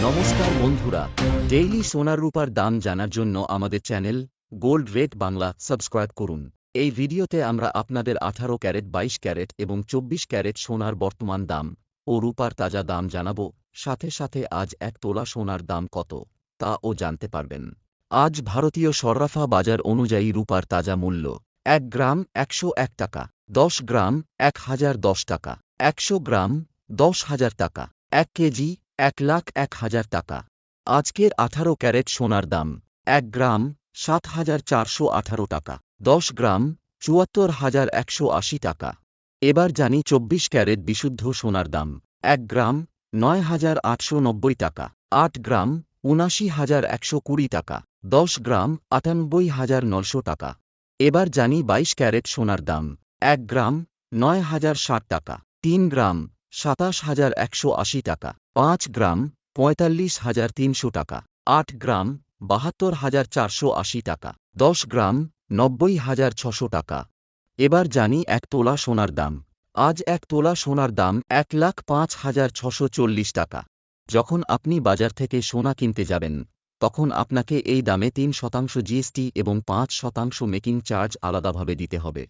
নমস্কার বন্ধুরা, ডেইলি সোনার রূপার দাম জানার জন্য আমাদের channel gold rate Bangla subscribe করুন। এই ভিডিওতে আমরা আপনাদের 18 ক্যারেট, 22 ক্যারেট এবং 24 ক্যারেট সোনার বর্তমান দাম ও রূপার তাজা দাম জানাবো। সাথে সাথে আজ 1 তোলা সোনার দাম কত তাও জানতে পারবেন। আজ ভারতীয় সর্রাফা বাজার অনুযায়ী রূপার তাজা মূল্য 1 গ্রাম 101 টাকা, 10 গ্রাম 1010 টাকা, 100 গ্রাম 10,000 টাকা, 1 কেজি 1,01,000 টাকা। আজকের 18 ক্যারেট সোনার দাম 1 গ্রাম 7,418 টাকা, 10 গ্রাম 74,180 টাকা। এবার জানি 24 ক্যারেট বিশুদ্ধ সোনার দাম 1 গ্রাম 9,890 টাকা, 8 গ্রাম 79,120 টাকা, 10 গ্রাম 98,900 টাকা। এবার জানি 22 ক্যারেট সোনার দাম 1 গ্রাম 9,060 টাকা, 3 গ্রাম 27,180 টাকা, 5 গ্রাম 45,300 টাকা, 8 গ্রাম 72,480 টাকা, 10 গ্রাম 90,600 টাকা। এবার জানি 1 তোলা সোনার দাম। আজ 1 তোলা সোনার দাম 1,05,640 টাকা। যখন আপনি বাজার থেকে সোনা কিনতে যাবেন, তখন আপনাকে এই দামে 3% জিএসটি এবং 5% মেকিং চার্জ আলাদাভাবে দিতে হবে।